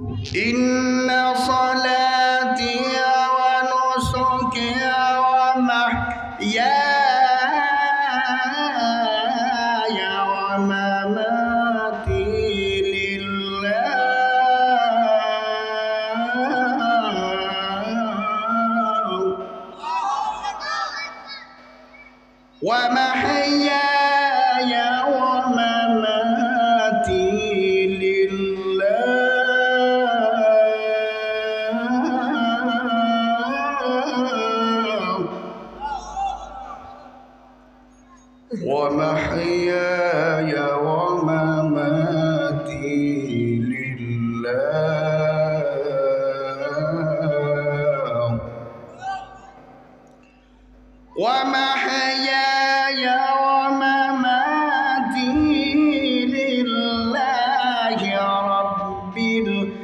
إن صلاتي ونسكي ومحياي ومماتي ومحياي ومماتي ومحياي ومماتي لله ومحياي ومماتي لله رب العالمين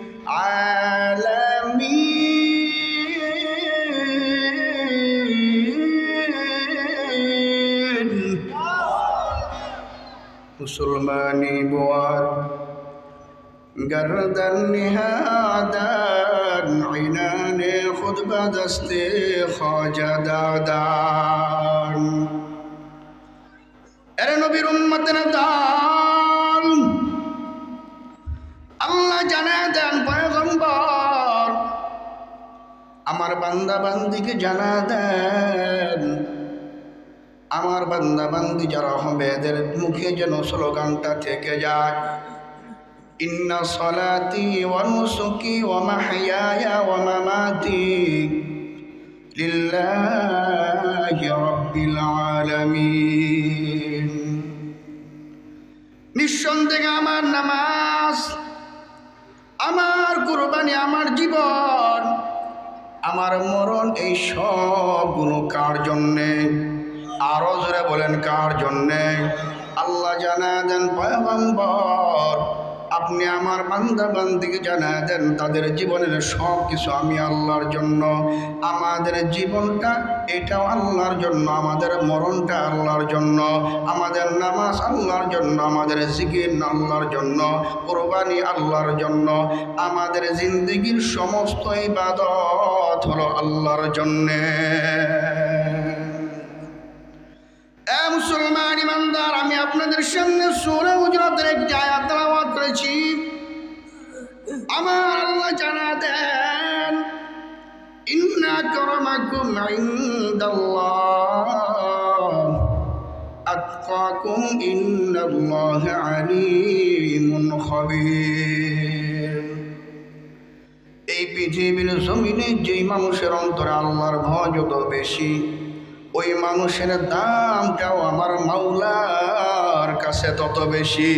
مسلماني بواد گردن نهادن عنان خطبه دست خواجه دادن ارے নবীর উম্মতের দল আল্লাহ জানায় দেন পয়গম্বর আমার বান্দা বান্দিকে জানা দেন আমার বান্দা বান্দি যারা হবে এদের মুখে যেন স্লোগানটা থেকে যায় ইন্না সলাতি ওয়া নুসুকি ওয়া মাহইয়ায়া ওয়া মামাতি লিল্লাহি রাব্বিল আলামিন। নিঃসন্দেহে আমার নামাজ, আমার কুরবানি, আমার জীবন, আমার মরণ, এই সবগুলো কার জন্যে? আরো জোরে বলেন কার জন্যে? আল্লাহ জানা দেন পয়গম্বর আপনি আমার বান্দা বান্দিকে জানা দেন তাদের জীবনের সব কিছু আমি আল্লাহর জন্য। আমাদের জীবনটা এটাও আল্লাহর জন্য, আমাদের মরণটা আল্লাহর জন্য, আমাদের নামাজ আল্লাহর জন্য, আমাদের জিকির আল্লাহর জন্য, কুরবানি আল্লাহর জন্য, আমাদের জিন্দেগির সমস্ত ইবাদত হলো আল্লাহর জন্যে। মুসলমান ইমানদার, আমি আপনাদের সামনে সূরা হুজুরাতের একটি আয়াত তেলাওয়াত করেছি। আমার আল্লাহ জানা দেন ইন্না আকরামাকুম ইনদাল্লাহ আতকাকুম ইন্নাল্লাহা আলীমুন খাবীর। এই পৃথিবীর জমিনে যেই মানুষের অন্তরে আল্লাহর ভয় যত বেশি, ওই মানুষের দামটাও আমার মাওলার কাছে তত বেশি।